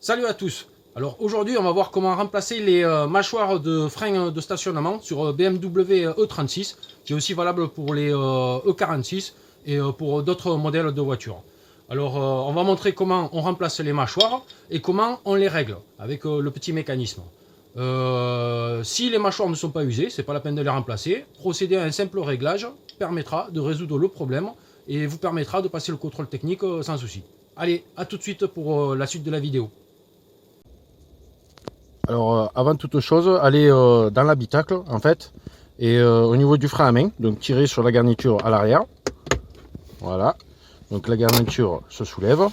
Salut à tous. Alors aujourd'hui on va voir comment remplacer les mâchoires de frein de stationnement sur BMW E36 qui est aussi valable pour les E46 et pour d'autres modèles de voitures. Alors on va montrer comment on remplace les mâchoires et comment on les règle avec le petit mécanisme. Si les mâchoires ne sont pas usées, c'est pas la peine de les remplacer. Procéder à un simple réglage permettra de résoudre le problème et vous permettra de passer le contrôle technique sans souci. Allez, à tout de suite pour la suite de la vidéo. Alors avant toute chose, allez dans l'habitacle en fait, et au niveau du frein à main, donc tirez sur la garniture à l'arrière. Voilà, donc la garniture se soulève, vous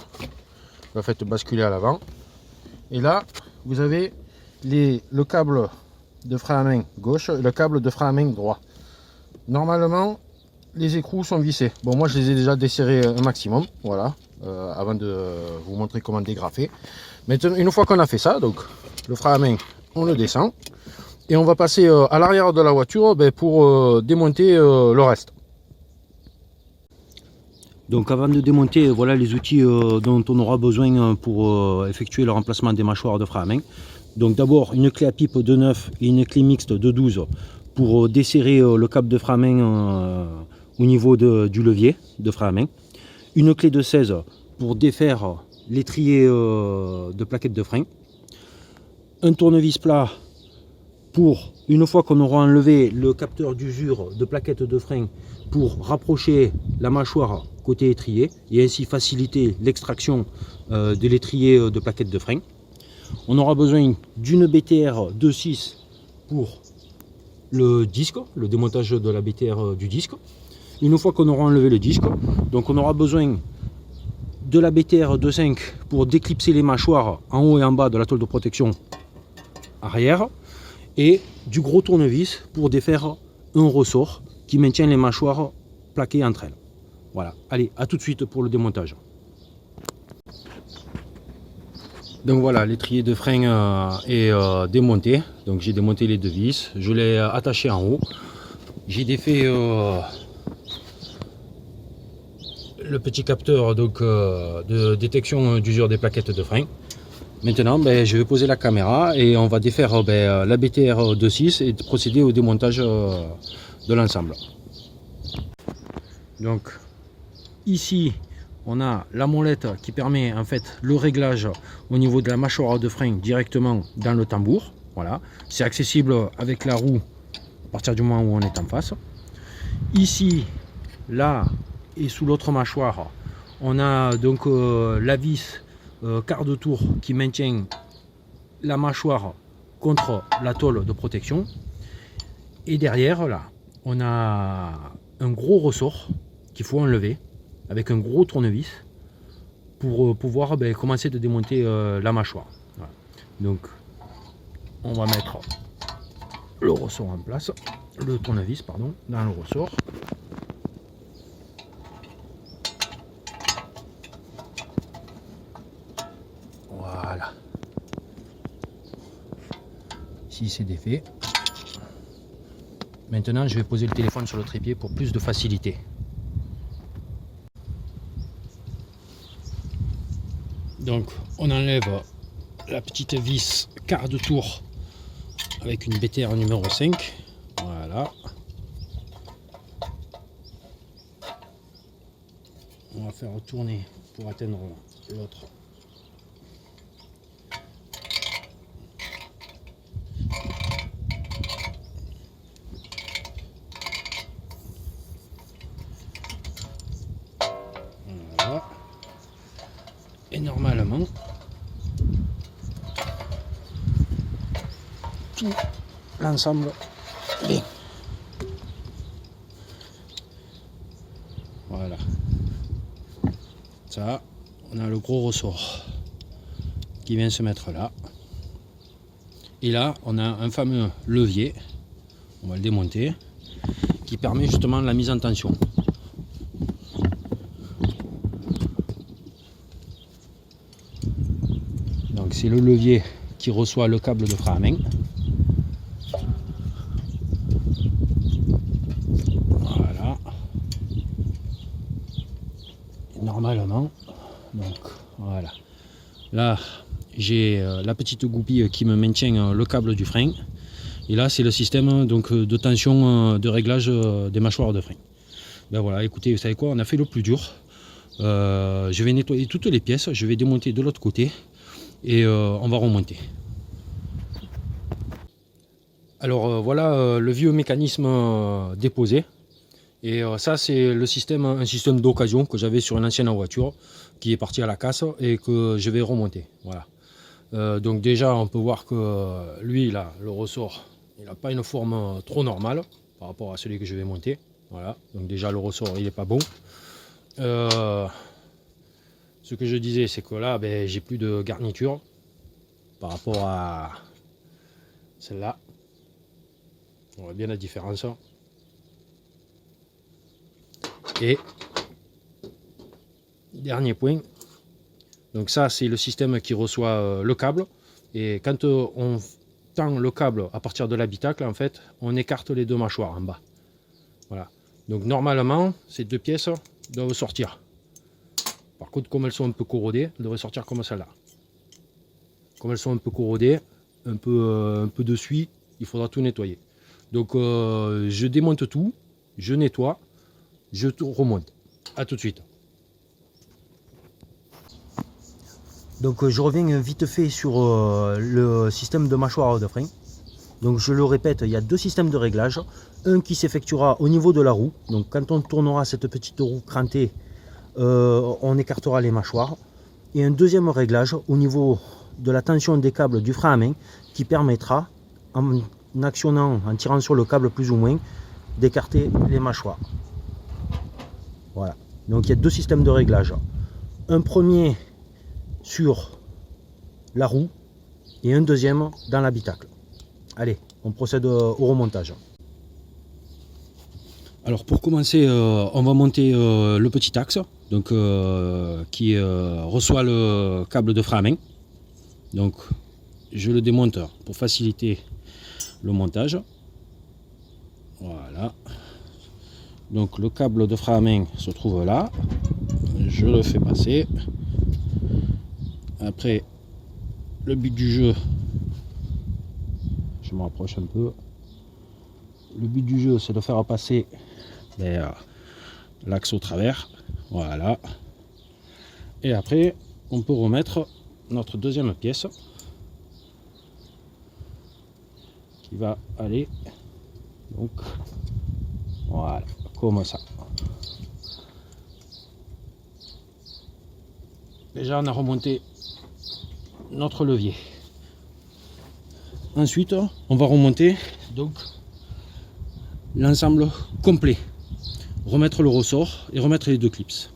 la faites basculer à l'avant, et là vous avez le câble de frein à main gauche et le câble de frein à main droit. Normalement les écrous sont vissés. Bon, moi je les ai déjà desserrés un maximum, voilà, avant de vous montrer comment dégrafer. Maintenant, une fois qu'on a fait ça, donc le frein à main, on le descend et on va passer à l'arrière de la voiture pour démonter le reste. Donc avant de démonter, voilà les outils dont on aura besoin pour effectuer le remplacement des mâchoires de frein à main. Donc d'abord une clé à pipe de 9 et une clé mixte de 12 pour desserrer le câble de frein à main au niveau du levier de frein à main. Une clé de 16 pour défaire l'étrier de plaquettes de frein. Un tournevis plat pour, une fois qu'on aura enlevé le capteur d'usure de plaquettes de frein, pour rapprocher la mâchoire côté étrier et ainsi faciliter l'extraction de l'étrier de plaquettes de frein. On aura besoin d'une BTR 2.6 pour le disque, le démontage de la BTR du disque. Une fois qu'on aura enlevé le disque, donc on aura besoin de la BTR 2.5 pour déclipser les mâchoires en haut et en bas de la tôle de protection arrière, et du gros tournevis pour défaire un ressort qui maintient les mâchoires plaquées entre elles. Voilà, allez, à tout de suite pour le démontage. Donc voilà, l'étrier de frein est démonté. Donc j'ai démonté les deux vis, je l'ai attaché en haut. J'ai défait le petit capteur donc, de détection d'usure des plaquettes de frein. Maintenant, je vais poser la caméra et on va défaire la BTR 2.6 et procéder au démontage de l'ensemble. Donc ici, on a la molette qui permet en fait le réglage au niveau de la mâchoire de frein directement dans le tambour. Voilà, c'est accessible avec la roue à partir du moment où on est en face. Ici, là et sous l'autre mâchoire, on a donc la vis quart de tour qui maintient la mâchoire contre la tôle de protection. Et derrière, là, on a un gros ressort qu'il faut enlever avec un gros tournevis pour pouvoir commencer de démonter la mâchoire. Voilà. Donc, on va mettre le ressort en place, le tournevis, pardon, dans le ressort. Voilà. Ici c'est défait. Maintenant je vais poser le téléphone sur le trépied pour plus de facilité. Donc on enlève la petite vis quart de tour avec une BTR numéro 5. Voilà. On va faire tourner pour atteindre l'autre. Voilà. Et normalement, tout l'ensemble est. Voilà. Ça, on a le gros ressort qui vient se mettre là. Et là, on a un fameux levier, on va le démonter, qui permet justement la mise en tension. Donc c'est le levier qui reçoit le câble de frein à main. Voilà. Et normalement, donc voilà. Là, j'ai la petite goupille qui me maintient le câble du frein. Et là, c'est le système donc, de tension de réglage des mâchoires de frein. Ben voilà, écoutez, vous savez quoi, on a fait le plus dur. Je vais nettoyer toutes les pièces, je vais démonter de l'autre côté et on va remonter. Alors voilà le vieux mécanisme déposé. Et ça, c'est le système, un système d'occasion que j'avais sur une ancienne voiture qui est parti à la casse et que je vais remonter. Voilà. Donc déjà, on peut voir que lui, là, le ressort, il n'a pas une forme trop normale par rapport à celui que je vais monter. Voilà. Donc déjà, le ressort, il n'est pas bon. Ce que je disais, c'est que là, ben, j'ai plus de garniture par rapport à celle-là. On voit bien la différence. Et dernier point, donc ça c'est le système qui reçoit le câble, et quand on tend le câble à partir de l'habitacle, en fait on écarte les deux mâchoires en bas. Voilà. Donc normalement ces deux pièces doivent sortir. Par contre, comme elles sont un peu corrodées, elles devraient sortir comme celle-là. Comme elles sont un peu corrodées, un peu de suie, il faudra tout nettoyer. Donc je démonte tout, je nettoie, je remonte. A tout de suite. Donc je reviens vite fait sur le système de mâchoire de frein. Donc je le répète, il y a deux systèmes de réglage. Un qui s'effectuera au niveau de la roue. Donc quand on tournera cette petite roue crantée, on écartera les mâchoires. Et un deuxième réglage au niveau de la tension des câbles du frein à main qui permettra, en actionnant, en tirant sur le câble plus ou moins, d'écarter les mâchoires. Voilà. Donc il y a deux systèmes de réglage. Un premier sur la roue et un deuxième dans l'habitacle. Allez, on procède au remontage. Alors pour commencer, on va monter le petit axe donc, qui reçoit le câble de frein à main. Donc je le démonte pour faciliter le montage. Voilà. Donc le câble de frein à main se trouve là. Je le fais passer. Après, le but du jeu, je me rapproche un peu. Le but du jeu, c'est de faire passer l'axe au travers. Voilà. Et après, on peut remettre notre deuxième pièce qui va aller donc voilà, comme ça. Déjà, on a remonté notre levier. Ensuite, on va remonter donc l'ensemble complet. Remettre le ressort et remettre les deux clips.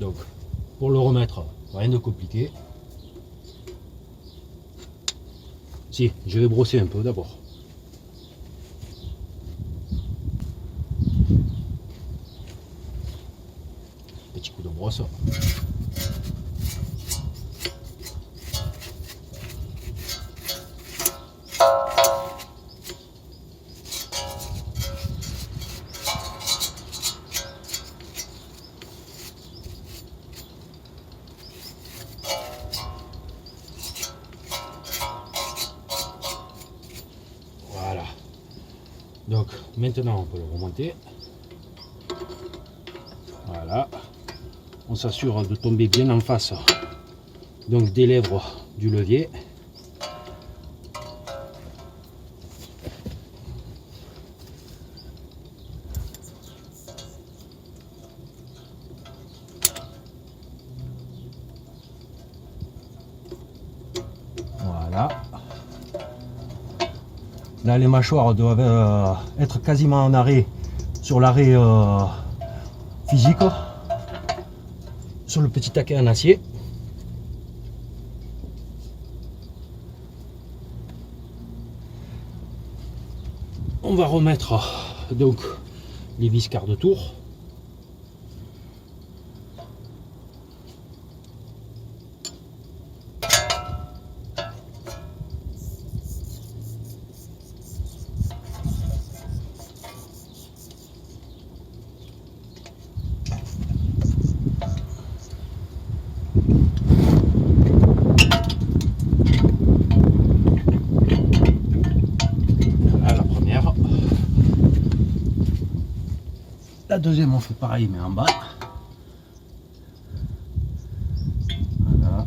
Donc, pour le remettre, rien de compliqué. Si, je vais brosser un peu d'abord. Petit coup de brosse. Voilà. Donc maintenant on peut le remonter. Voilà. On s'assure de tomber bien en face donc des lèvres du levier. Voilà. Là les mâchoires doivent être quasiment en arrêt sur l'arrêt physique. Sur le petit taquet en acier. On va remettre donc les vis quart de tour. La deuxième, on fait pareil, mais en bas. Voilà.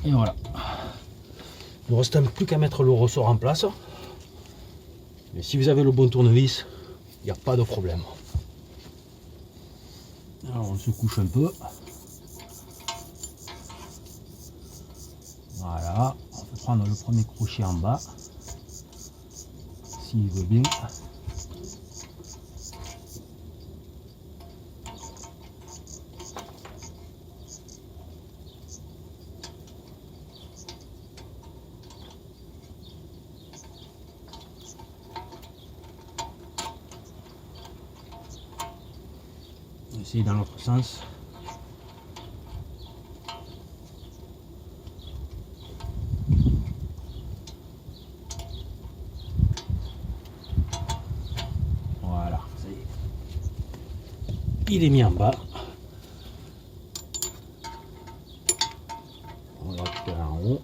Et voilà. Il ne reste plus qu'à mettre le ressort en place. Mais si vous avez le bon tournevis, il n'y a pas de problème. Alors on se couche un peu. Voilà, on peut prendre le premier crochet en bas, s'il veut bien. On va essayer dans l'autre sens. Voilà, ça y est. Il est mis en bas. On va récupérer en haut.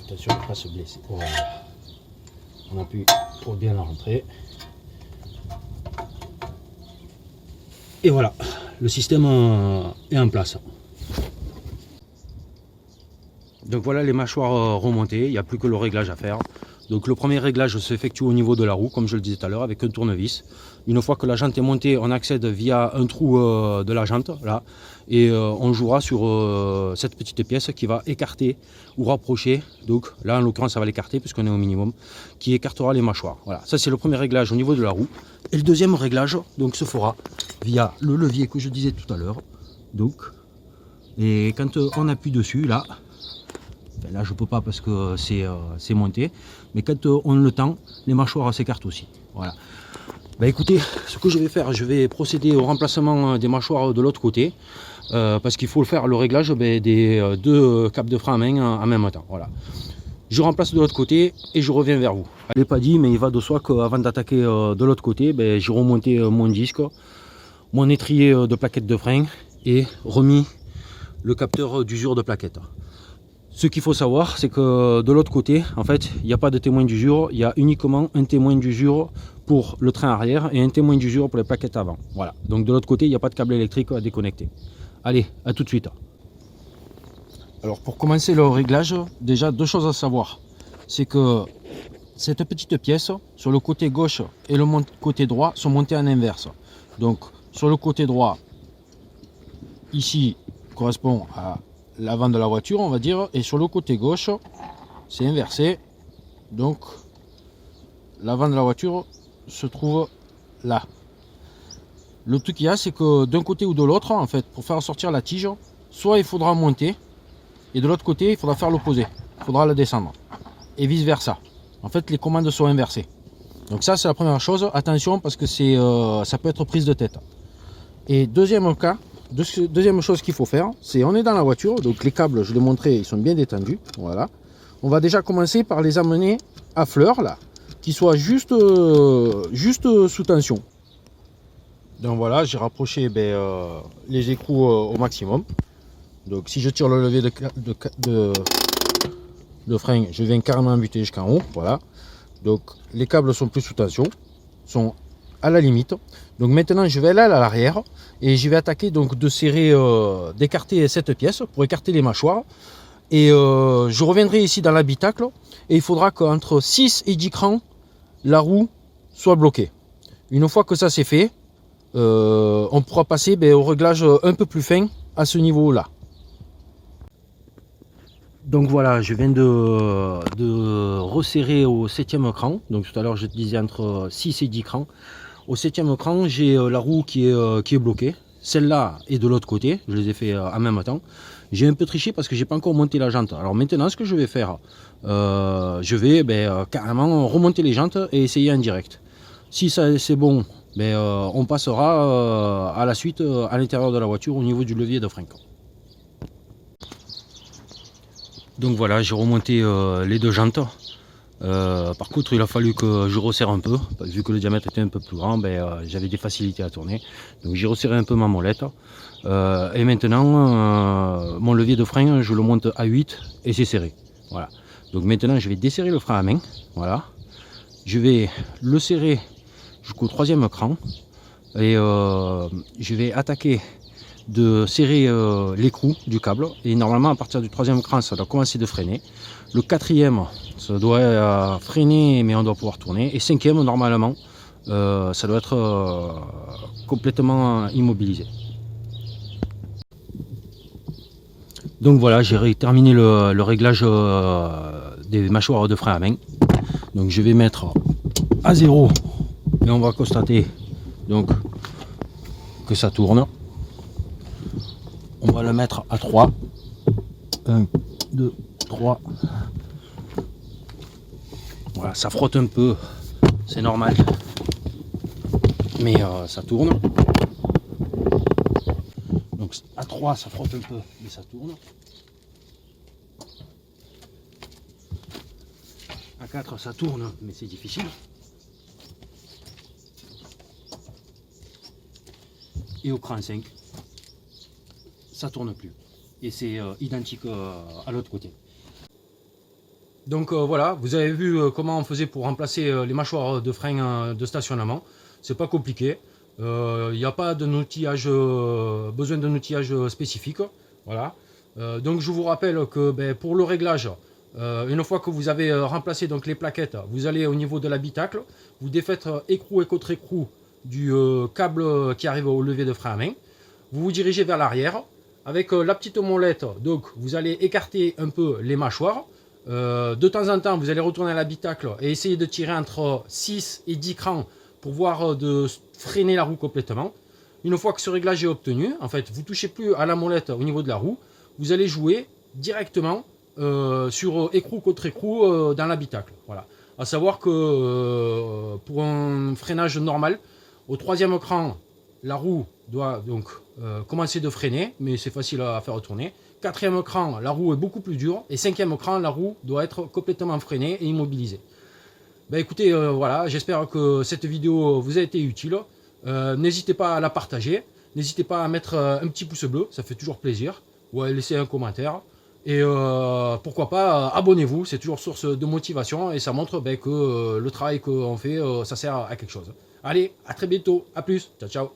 Attention de ne pas se blesser. Voilà. On appuie pour bien la rentrer. Et voilà, le système est en place. Donc voilà les mâchoires remontées, il n'y a plus que le réglage à faire. Donc le premier réglage s'effectue au niveau de la roue, comme je le disais tout à l'heure, avec un tournevis. Une fois que la jante est montée, on accède via un trou de la jante, là, et on jouera sur cette petite pièce qui va écarter ou rapprocher. Donc là, en l'occurrence, ça va l'écarter puisqu'on est au minimum, qui écartera les mâchoires. Voilà, ça c'est le premier réglage au niveau de la roue. Et le deuxième réglage, donc, se fera via le levier que je disais tout à l'heure. Donc, et quand on appuie dessus, là. Là je peux pas parce que c'est monté, mais quand on le tend, les mâchoires s'écartent aussi. Voilà. Bah écoutez, ce que je vais faire, je vais procéder au remplacement des mâchoires de l'autre côté, parce qu'il faut faire le réglage des deux câbles de frein à main en même temps. Voilà. Je remplace de l'autre côté et je reviens vers vous. Je l'ai pas dit, mais il va de soi qu'avant d'attaquer de l'autre côté, j'ai remonté mon disque, mon étrier de plaquettes de frein et remis le capteur d'usure de plaquettes. Ce qu'il faut savoir, c'est que de l'autre côté, en fait, il n'y a pas de témoin d'usure, il y a uniquement un témoin d'usure pour le train arrière et un témoin d'usure pour les plaquettes avant. Voilà, donc de l'autre côté, il n'y a pas de câble électrique à déconnecter. Allez, à tout de suite. Alors pour commencer le réglage, déjà deux choses à savoir. C'est que cette petite pièce, sur le côté gauche et le côté droit, sont montées en inverse. Donc sur le côté droit, ici, correspond à l'avant de la voiture, on va dire, et sur le côté gauche c'est inversé, donc l'avant de la voiture se trouve là. Le truc qu'il y a, c'est que d'un côté ou de l'autre, en fait, pour faire sortir la tige, soit il faudra monter et de l'autre côté il faudra faire l'opposé, il faudra la descendre et vice versa. En fait, les commandes sont inversées. Donc ça c'est la première chose, attention parce que ça peut être prise de tête. Et deuxième cas, deuxième chose qu'il faut faire, c'est on est dans la voiture, donc les câbles, je l'ai montré, ils sont bien détendus. Voilà. On va déjà commencer par les amener à fleur, là, qui soient juste sous tension. Donc voilà, j'ai rapproché les écrous au maximum. Donc si je tire le levier de frein, je viens carrément buter jusqu'en haut. Voilà. Donc les câbles sont plus sous tension, sont à la limite. Donc maintenant je vais aller à l'arrière et je vais attaquer donc de serrer, d'écarter cette pièce pour écarter les mâchoires. Et je reviendrai ici dans l'habitacle et il faudra qu'entre 6 et 10 crans, la roue soit bloquée. Une fois que ça c'est fait, on pourra passer au réglage un peu plus fin à ce niveau là. Donc voilà, je viens de resserrer au 7e cran. Donc tout à l'heure je te disais entre 6 et 10 crans. Au 7e cran, j'ai la roue qui est bloquée. Celle-là est de l'autre côté, je les ai fait en même temps. J'ai un peu triché parce que j'ai pas encore monté la jante. Alors maintenant, ce que je vais faire, je vais carrément remonter les jantes et essayer en direct. Si c'est bon, on passera à la suite à l'intérieur de la voiture au niveau du levier de frein. Donc voilà, j'ai remonté les deux jantes. Par contre, il a fallu que je resserre un peu, vu que le diamètre était un peu plus grand, j'avais des facilités à tourner. Donc j'ai resserré un peu ma molette. Et maintenant, mon levier de frein, je le monte à 8 et c'est serré. Voilà. Donc maintenant, je vais desserrer le frein à main. Voilà. Je vais le serrer jusqu'au 3e cran. Et je vais attaquer de serrer l'écrou du câble. Et normalement, à partir du 3e cran, ça doit commencer de freiner. Le 4e, ça doit freiner, mais on doit pouvoir tourner. Et 5e, normalement, ça doit être complètement immobilisé. Donc voilà, j'ai terminé le réglage des mâchoires de frein à main. Donc je vais mettre à 0 et on va constater donc que ça tourne. On va le mettre à 3. 1, 2, 3. Voilà, ça frotte un peu, c'est normal. Mais ça tourne. Donc à 3, ça frotte un peu, mais ça tourne. À 4, ça tourne, mais c'est difficile. Et au cran 5, ça tourne plus. Et c'est identique à l'autre côté. Donc voilà, vous avez vu comment on faisait pour remplacer les mâchoires de frein de stationnement. C'est pas compliqué. Il n'y a pas d'un outillage, besoin d'un outillage spécifique. Voilà. Donc je vous rappelle que pour le réglage, une fois que vous avez remplacé donc les plaquettes, vous allez au niveau de l'habitacle, vous défaites écrou et contre-écrou du câble qui arrive au levier de frein à main. Vous vous dirigez vers l'arrière. Avec la petite molette, donc vous allez écarter un peu les mâchoires. De temps en temps, vous allez retourner à l'habitacle et essayer de tirer entre 6 et 10 crans pour voir de freiner la roue complètement. Une fois que ce réglage est obtenu, en fait, vous ne touchez plus à la molette au niveau de la roue. Vous allez jouer directement sur écrou contre écrou dans l'habitacle. Voilà. À savoir que pour un freinage normal, au 3e cran, la roue doit donc commencer de freiner, mais c'est facile à faire tourner. 4e cran, la roue est beaucoup plus dure. Et 5e cran, la roue doit être complètement freinée et immobilisée. Écoutez, voilà, j'espère que cette vidéo vous a été utile. N'hésitez pas à la partager. N'hésitez pas à mettre un petit pouce bleu, ça fait toujours plaisir. Ou à laisser un commentaire. Et pourquoi pas, abonnez-vous, c'est toujours source de motivation. Et ça montre que le travail qu'on fait, ça sert à quelque chose. Allez, à très bientôt, à plus, ciao ciao.